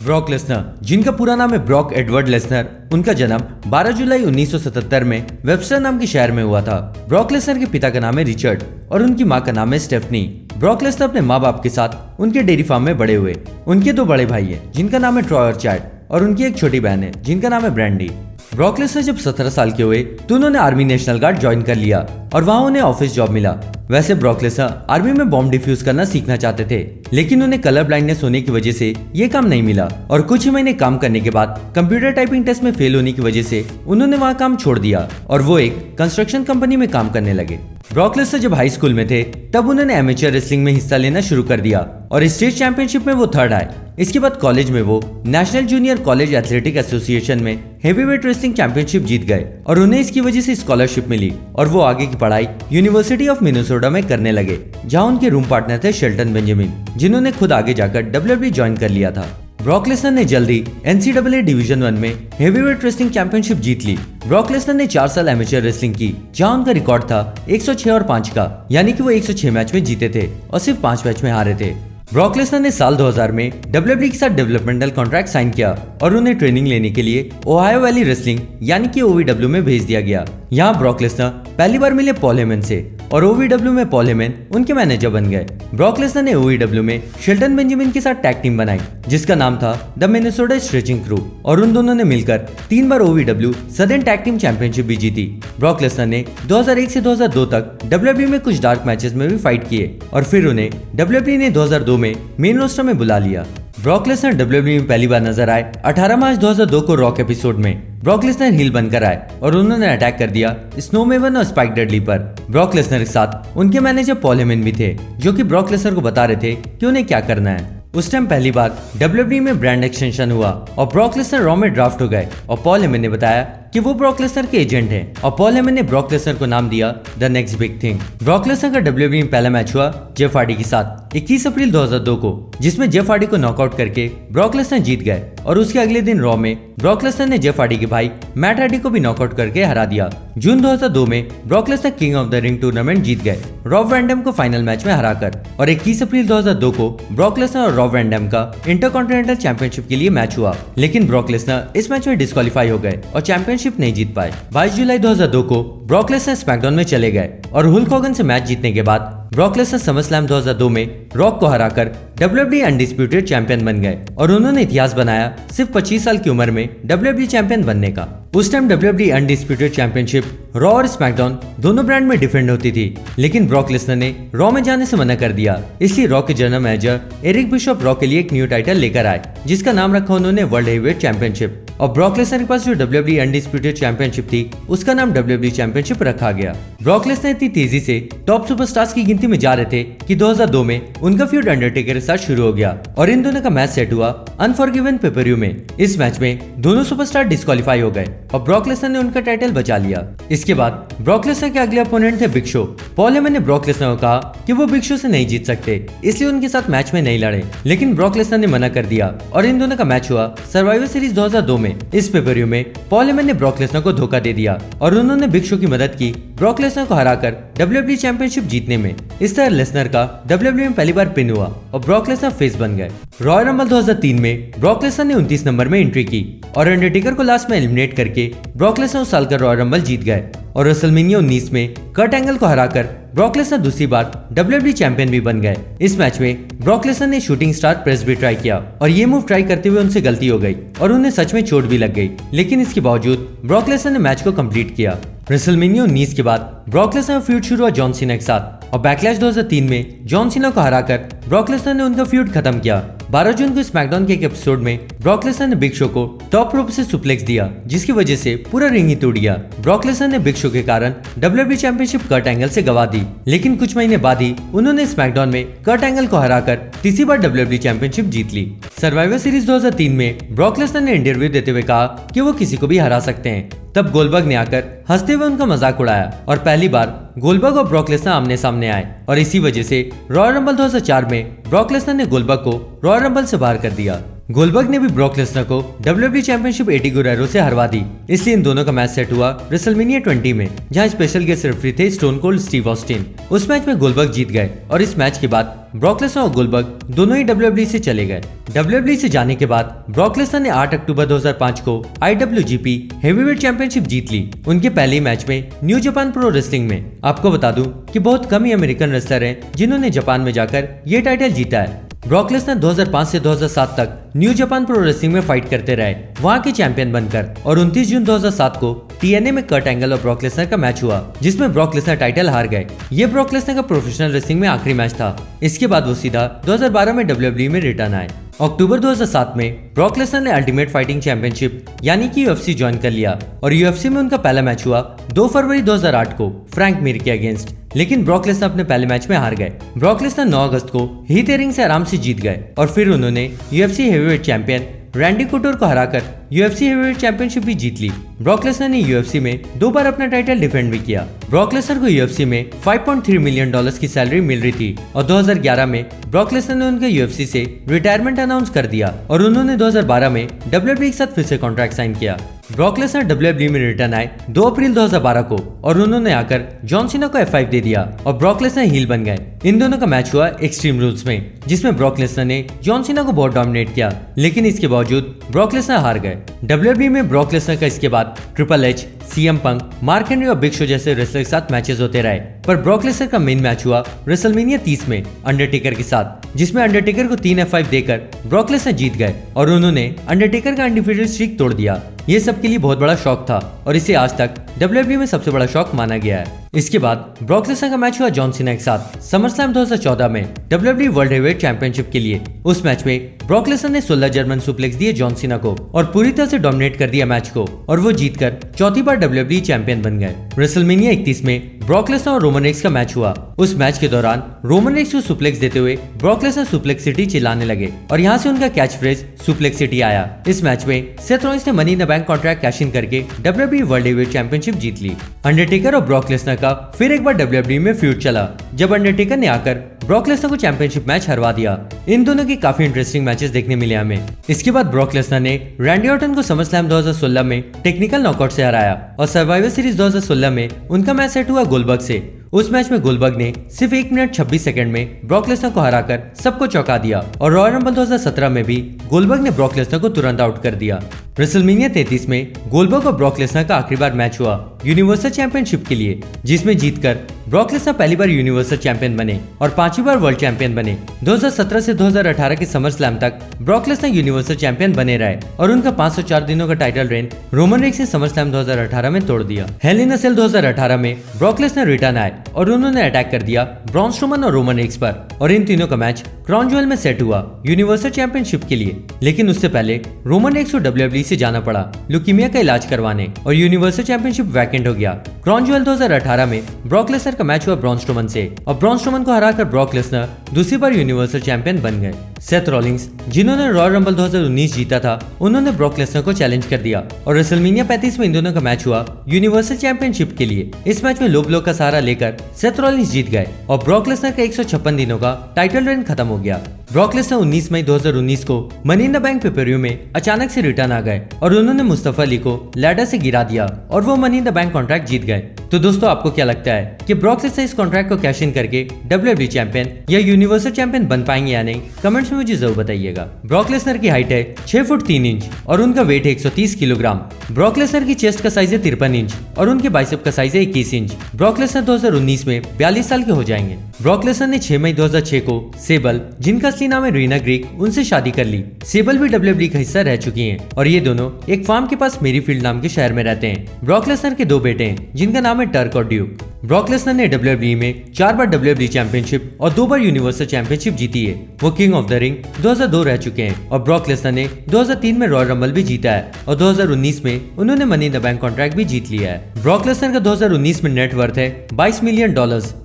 Brock Lesnar, जिनका पूरा नाम है ब्रॉक एडवर्ड लेसनर, उनका जन्म 12 जुलाई 1977 में वेबस्टर नाम के शहर में हुआ था। ब्रॉक लेसनर के पिता का नाम है रिचर्ड और उनकी मां का नाम है स्टेफनी। ब्रॉक लेसनर अपने माँ बाप के साथ उनके डेयरी फार्म में बड़े हुए। उनके दो बड़े भाई हैं जिनका नाम है ट्रॉय और चैड, और उनकी एक छोटी बहन है जिनका नाम है ब्रैंडी। ब्रॉक लेसनर जब 17 साल के हुए तो उन्होंने आर्मी नेशनल गार्ड ज्वाइन कर लिया और वहां उन्हें ऑफिस जॉब मिला। वैसे ब्रॉक लेसनर आर्मी में बॉम्ब डिफ्यूज करना सीखना चाहते थे, लेकिन उन्हें कलर ब्लाइंडनेस होने की वजह से ये काम नहीं मिला और कुछ ही महीने काम करने के बाद कंप्यूटर टाइपिंग टेस्ट में फेल होने की वजह से उन्होंने वहाँ काम छोड़ दिया और वो एक कंस्ट्रक्शन कंपनी में काम करने लगे। ब्रॉक लेसनर जब हाई स्कूल में थे तब उन्होंने एमेचर रेसलिंग में हिस्सा लेना शुरू कर दिया और स्टेट चैंपियनशिप में वो थर्ड आए। इसके बाद कॉलेज में वो national junior college athletic association में हेवीवेट रेसलिंग चैंपियनशिप जीत गए और उन्हें इसकी वजह से स्कॉलरशिप मिली और वो आगे की पढ़ाई यूनिवर्सिटी ऑफ मिनेसोटा में करने लगे, जहां उनके रूम पार्टनर थे शेल्टन बेंजामिन, जिन्होंने खुद आगे जाकर डब्ल्यूडब्ल्यूई ज्वाइन कर लिया था। ब्रॉक लेसनर ने जल्दी NCAA डिवीजन 1 में हेवीवेट रेसलिंग चैंपियनशिप जीत ली। ब्रॉक लेसनर ने 4 साल एमेचर रेसलिंग की, जहां उनका रिकॉर्ड था 106 और 5 का, यानी कि वो 106 मैच में जीते थे और सिर्फ 5 मैच में हारे थे। ब्रॉक लेसनर ने साल 2000 में WWE के साथ डेवलपमेंटल कॉन्ट्रैक्ट साइन किया और उन्हें ट्रेनिंग लेने के लिए ओहायो वैली रेसलिंग यानी कि OVW में भेज दिया गया। यहाँ ब्रॉक लेसनर पहली बार मिले पॉल हेमन से और OVW में पॉल हेमन उनके मैनेजर बन गए। ब्रॉक लेसनर ने OVW में शेल्टन बेंजामिन के साथ टैग टीम बनाई जिसका नाम था द मिनेसोटा स्ट्रेचिंग क्रू और उन दोनों ने मिलकर 3 बार OVW southern tag team championship भी जीती। ब्रॉक लेसनर ने 2001 से 2002 तक WWE में कुछ डार्क मैचेस में भी फाइट किए और फिर उन्हें WWE ने 2002 में मेन रोस्टर में बुला लिया। ब्रॉक लेसनर WWE में पहली बार नजर आए 18 मार्च 2002 को रॉक एपिसोड में। ब्रॉक लेसनर हील बनकर आए और उन्होंने अटैक कर दिया स्नो मेवन और स्पाइक डडली पर। ब्रॉक लेसनर के साथ उनके मैनेजर पॉल हेमन भी थे, जो कि ब्रॉक लेसनर को बता रहे थे कि उन्हें क्या करना है। उस टाइम पहली बार WWE में ब्रांड एक्सटेंशन हुआ और ब्रॉक लेसनर रॉ में ड्राफ्ट हो गए और पॉल हेमन ने बताया कि वो ब्रॉक लेसनर के एजेंट हैं और पॉल हेमन ने ब्रॉक लेसनर को नाम दिया the next big thing. Brock Lesnar का WWE में पहला मैच हुआ जेफ हार्डी के साथ 21 अप्रैल 2002 को, जिसमें जेफ हार्डी को नॉकआउट करके ब्रॉक लेसनर जीत गए और उसके अगले दिन रॉ में ब्रॉक लेसनर ने जेफ हार्डी के भाई मैट हार्डी को भी नॉकआउट करके हरा दिया। जून 2002 में Brock Lesnar King of the Ring tournament जीत गए रॉब वैन डैम को फाइनल मैच में हराकर और 21 अप्रैल 2002 को ब्रॉक लेसनर और रॉब वैन डैम का इंटरकॉन्टिनेंटल चैंपियनशिप के लिए मैच हुआ, लेकिन ब्रॉक लेसनर इस मैच में डिस्क्वालीफाई हो गए और चैंपियनशिप नहीं जीत पाए। 22 जुलाई 2002 को ब्रॉक लेसनर स्मैकडाउन में चले गए और हुल्क होगन से मैच जीतने के बाद ब्रॉक लेसनर समरस्लैम 2002 में रॉक को हराकर WWE अनडिस्प्यूटेड चैंपियन बन गए और उन्होंने इतिहास बनाया सिर्फ 25 साल की उम्र में WWE चैंपियन बनने का। उस time WWE undisputed championship raw और स्मैकडाउन दोनों ब्रांड में डिफेंड होती थी, लेकिन ब्रॉक लेसनर ने रॉ में जाने से मना कर दिया। इसलिए रॉ के जनरल मैनेजर एरिक बिशॉप रॉ के लिए एक न्यू टाइटल लेकर आए जिसका नाम रखा उन्होंने वर्ल्ड हेवीवेट चैंपियनशिप और ब्रॉक लेसनर के पास जो WWE अनडिस्प्यूटेड चैंपियनशिप थी उसका नाम WWE चैंपियनशिप रखा गया। ब्रॉक लेसनर इतनी तेजी से टॉप सुपरस्टार्स की गिनती में जा रहे थे कि 2002 में उनका फ्यूड अंडरटेकर के साथ शुरू हो गया और इन दोनों का मैच सेट हुआ अनफॉरगिवन पेपरव्यू में। इस मैच में दोनों सुपरस्टार डिस्क्वालीफाई हो गए और ब्रॉक लेसनर ने उनका टाइटल बचा लिया। इसके बाद ब्रॉक लेसनर के अगले अपोनेंट थे बिग शो। पॉल हेमन ने ब्रॉक लेसनर को कहा कि वो बिग शो से नहीं जीत सकते, इसलिए उनके साथ मैच में नहीं लड़े, लेकिन ब्रॉक लेसनर ने मना कर दिया और इन दोनों का मैच हुआ सर्वाइवर सीरीज 2002 में। इस पेपरव्यू में पॉल हेमन ने ब्रॉक लेसनर को धोखा दे दिया और उन्होंने बिग शो की मदद की ब्रॉक लेसनर को हराकर WWE चैंपियनशिप जीतने में। इस तरह लेसनर का WWE में पहली बार पिन हुआ और ब्रॉक लेसनर फेस बन गए। रॉयल रंबल 2003 में ब्रॉक लेसनर ने 29 नंबर में एंट्री की और अंडरटेकर को लास्ट में एलिमिनेट करके ब्रॉक लेसनर उस साल का रॉयल रंबल जीत गए और रेसलमेनिया 19 में कर्ट एंगल को हराकर ब्रॉक लेसनर दूसरी बार WWE चैंपियन भी बन गए। इस मैच में ब्रॉक लेसनर ने शूटिंग स्टार प्रेस भी ट्राई किया और ये मूव ट्राई करते हुए उनसे गलती हो गई और उन्हें सच में चोट भी लग गई, लेकिन इसके बावजूद ब्रॉक लेसनर ने मैच को कंप्लीट किया। रेसलमेनिया 19 के बाद ब्रॉक लेसनर फ्यूड शुरू हुआ जॉन सीना के साथ और बैकलैश 2003 में जॉन सीना को हराकर ब्रॉक लेसनर ने उनका फ्यूड खत्म किया। 12 जून को स्मैकडाउन के एक एपिसोड में ब्रॉक लेसनर ने बिग शो को टॉप रोप से सुप्लेक्स दिया, जिसकी वजह से पूरा रिंग ही टूट गया। ब्रॉक लेसनर ने बिग शो के कारण WWE चैंपियनशिप कर्ट एंगल से गवा दी, लेकिन कुछ महीने बाद ही उन्होंने स्मैकडाउन में कर्ट एंगल को हराकर तीसरी बार WWE चैंपियनशिप जीत ली। सर्वाइवर सीरीज 2003 में ब्रॉक लेसनर ने इंटरव्यू देते हुए कहा कि वो किसी को भी हरा सकते हैं। तब गोल्डबर्ग ने आकर हंसते हुए उनका मजाक उड़ाया और पहली बार गोल्डबर्ग और ब्रॉक लेसनर आमने सामने आए और इसी वजह से रॉयल रंबल 2004 में ब्रॉक लेसनर ने गोल्डबर्ग को रॉयल रंबल से बाहर कर दिया। गोल्डबर्ग ने भी ब्रॉक लेसनर को WWE चैंपियनशिप 80 गुरेरो से हरवा दी। इसलिए इन दोनों का मैच सेट हुआ रेसलमेनिया 20 में, जहां स्पेशल गेस्ट रेफरी थे स्टोन कोल्ड स्टीव ऑस्टिन। उस मैच में गोल्डबर्ग जीत गए और इस मैच के बाद ब्रॉक लेसनर और गोल्डबर्ग दोनों ही WWE से चले गए। WWE से जाने के बाद ब्रॉक लेसनर ने 8 अक्टूबर 2005 को IWGP हेवीवेट चैंपियनशिप जीत ली, उनके पहले ही मैच में न्यू जापान प्रो रेसलिंग में। आपको बता दूं कि बहुत कम ही अमेरिकन रेसलर हैं जिन्होंने जापान में जाकर ये टाइटल जीता है। ब्रॉक लेसनर 2005 से 2007 तक न्यू जापान प्रो रेसलिंग में फाइट करते रहे, वहां के चैंपियन बनकर, और 29 जून 2007 को TNA में कर्ट एंगल और ब्रॉक लेसनर का मैच हुआ, जिसमें ब्रॉक लेसनर टाइटल हार गए। ये ब्रॉक लेसनर का प्रोफेशनल रेसलिंग में आखिरी मैच था। इसके बाद वो सीधा 2012 में WWE में रिटर्न आए। अक्टूबर 2007 में ब्रॉक लेसनर ने अल्टीमेट फाइटिंग चैंपियनशिप यानी कि UFC ज्वाइन कर लिया और UFC में उनका पहला मैच हुआ 2 फरवरी 2008 को फ्रैंक मीर के अगेंस्ट, लेकिन ब्रॉक लेसनर अपने पहले मैच में हार गए। ब्रॉक लेसनर 9 अगस्त को हीथ एरिंग से आराम से जीत गए और फिर उन्होंने UFC हेवीवेट चैंपियन रैंडी कुटोर को हराकर UFC हेवीवेट चैंपियनशिप भी जीत ली। ब्रॉक लेसनर ने UFC में 2 बार अपना टाइटल डिफेंड भी किया। ब्रॉक लेसनर को UFC में $5.3 मिलियन की सैलरी मिल रही थी और 2011 में ब्रॉक लेसनर ने उनके UFC से रिटायरमेंट अनाउंस कर दिया और उन्होंने 2012 में WWE के साथ फिर से कॉन्ट्रैक्ट साइन किया। ब्रॉक लेसनर WWE में रिटर्न आए 2 अप्रैल 2012 को और उन्होंने आकर जॉन सीना को F5 दे दिया और ब्रॉक लेसनर हील बन गए। इन दोनों का मैच हुआ एक्सट्रीम रूल्स में, जिसमें ब्रॉक लेसनर ने जॉन सीना को बहुत डोमिनेट किया, लेकिन इसके बावजूद ब्रॉक लेसनर हार गए। WWE में ब्रॉक लेसनर का इसके बाद ट्रिपल एच, CM पंक, मार्क हेनरी और बिग शो जैसे रेसलर के साथ मैचेस होते रहे, पर ब्रॉक लेसनर का मेन मैच हुआ रेसलमेनिया 30 में अंडरटेकर के साथ, जिसमें अंडरटेकर को 3 F5 देकर ब्रॉक लेसनर जीत गए और उन्होंने अंडरटेकर का अनडिफीटेड स्ट्रीक तोड़ दिया। ये सबके लिए बहुत बड़ा शॉक था और इसे आज तक WWE में सबसे बड़ा शॉक माना गया है। इसके बाद ब्रॉक लेसनर का मैच हुआ जॉन सीना के साथ समरस्लैम 2014 में WWE वर्ल्ड हेवीवेट चैंपियनशिप के लिए। उस मैच में ब्रॉक लेसनर ने 16 जर्मन सुप्लेक्स दिए जॉन सीना को और पूरी तरह से डोमिनेट कर दिया मैच को और वो जीतकर चौथी बार WWE चैंपियन बन गए। रेसलमेनिया 31 में ब्रॉक लेसनर और रोमन रेक्स का मैच हुआ। उस मैच के दौरान रोमन रेक्स को सुप्लेक्स देते हुए ब्रॉक लेसनर सुप्लेक्स सिटी चिल्लाने लगे और यहाँ से उनका कैच फ्रेज सुप्लेक्स सिटी आया। इस मैच में सेथ रॉलिंस ने money in the bank contract cash in करके WWE वर्ल्ड हेवीवेट चैंपियनशिप जीत ली। अंडरटेकर और ब्रॉक लेसनर का फिर एक बार WWE में फ्यूड चला, जब अंडरटेकर ने आकर ब्रॉक लेसनर को चैंपियनशिप मैच हरवा दिया। इन दोनों के काफी इंटरेस्टिंग मैचेस देखने मिले हमें। इसके बाद ब्रॉक लेसनर ने रैंडी ऑर्टन को समरस्लैम 2016 में टेक्निकल नॉकआउट से हराया और सर्वाइवर सीरीज 2016 में उनका मैच सेट हुआ गोल्डबर्ग से। उस मैच में गोल्डबर्ग ने सिर्फ 1 मिनट 26 सेकंड में ब्रॉक लेसनर को हराकर सबको चौंका दिया और रॉयल रंबल 2017 में भी गोल्डबर्ग ने ब्रॉक लेसनर को तुरंत आउट कर दिया। रेसलमेनिया 33 में गोल्डबर्ग और ब्रॉक लेसनर का आखिरी बार मैच हुआ यूनिवर्सल चैंपियनशिप के लिए, जिसमें जीतकर ब्रॉक लेसनर पहली बार यूनिवर्सल चैंपियन बने और 5वीं बार वर्ल्ड चैंपियन बने। 2017 से 2018 के समर स्लैम तक ब्रॉक लेसनर यूनिवर्सल चैंपियन बने रहे और उनका 504 दिनों का टाइटल रेन रोमन रेक्स ने समर स्लैम 2018 में तोड़ दिया। हेल इन अ सेल 2018 में ब्रॉक लेसनर रिटर्न आए और उन्होंने अटैक कर दिया ब्रॉन स्ट्रोमन और रोमन रेक्स पर और इन तीनों का मैच क्राउन ज्वेल में सेट हुआ यूनिवर्सल चैंपियनशिप के लिए। लेकिन उससे पहले रोमन रेक्स को WWE से जाना पड़ा ल्यूकीमिया का इलाज करवाने और यूनिवर्सल चैंपियनशिप वैकेंट हो गया। क्राउन ज्वेल 2018 में ब्रॉक लेसनर का मैच हुआ ब्रॉन स्ट्रोमन से और ब्रॉन स्ट्रोमन को हराकर ब्रॉक लेसनर दूसरी बार यूनिवर्सल चैंपियन बन गए। सेथ रॉलिंस, जिन्होंने रॉयल रंबल 2019 जीता था, उन्होंने ब्रॉक लेसनर को चैलेंज कर दिया और रेसलमेनिया 35 में इन दोनों का मैच हुआ यूनिवर्सल चैंपियनशिप के लिए। इस मैच में लो ब्लॉक का सहारा लेकर सेथ रॉलिंस जीत गए और ब्रॉक लेसनर का 156 दिनों का टाइटल रेन खत्म हो गया। ब्रॉक लेसनर 19 मई 2019 को मनी इन द बैंक पेपरियो में अचानक से रिटर्न आ गए और उन्होंने मुस्तफा अली को लैडर से गिरा दिया और वो money in the bank contract जीत गए। तो दोस्तों, आपको क्या लगता है कि ब्रॉक लेसनर इस कॉन्ट्रैक्ट को कैश इन करके WWE चैंपियन या यूनिवर्सल चैंपियन बन पाएंगे या नहीं? कमेंट्स में मुझे जरूर बताइएगा। ब्रॉक लेसनर की हाइट है 6 फुट 3 इंच और उनका वेट है 130 किलोग्राम। ब्रॉक लेसनर की चेस्ट का साइज है 53 इंच और उनके बाइसेप का साइज है 21 इंच। ब्रॉक लेसनर 2019 में 42 साल के हो जाएंगे। ब्रॉक लेसनर ने 6 मई 2006 को सेबल, जिनका असली नाम है रीना ग्रीक, उनसे शादी कर ली। सेबल भी WWE का हिस्सा रह चुकी हैं और ये दोनों एक फार्म के पास मेरीफील्ड नाम के शहर में रहते हैं। ब्रॉक लेसनर के 2 बेटे हैं, जिनका नाम है टर्क और ड्यूक। ब्रॉक लेसनर ने WWE में 4 बार WWE चैंपियनशिप और 2 बार यूनिवर्सल चैंपियनशिप जीती है। वो किंग ऑफ द रिंग 2002 रह चुके हैं और ब्रॉक लेसनर ने 2003 में रॉयल रंबल भी जीता है और 2019 में उन्होंने money in the bank contract भी जीत लिया है। ब्रॉक लेसनर का 2019 में नेट वर्थ है $22 मिलियन,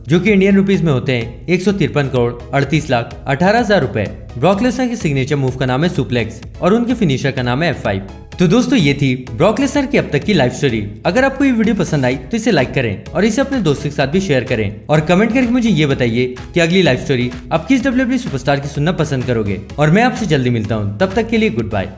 जो कि इंडियन रुपीस में होते हैं 153 करोड़ 38 लाख 18 हजार रुपए। ब्रॉक लेसनर के सिग्नेचर मूव का नाम है सुप्लेक्स और उनके फिनिशर का नाम है F5। तो दोस्तों ये थी ब्रॉक लेसनर की अब तक की लाइफ स्टोरी। अगर आपको ये वीडियो पसंद आई तो इसे लाइक करें और इसे अपने दोस्तों के साथ भी शेयर करें और कमेंट करके मुझे ये बताइए कि अगली लाइफ स्टोरी आप किस WWE सुपरस्टार की सुनना पसंद करोगे। और मैं आपसे जल्दी मिलता हूँ, तब तक के लिए गुड बाय।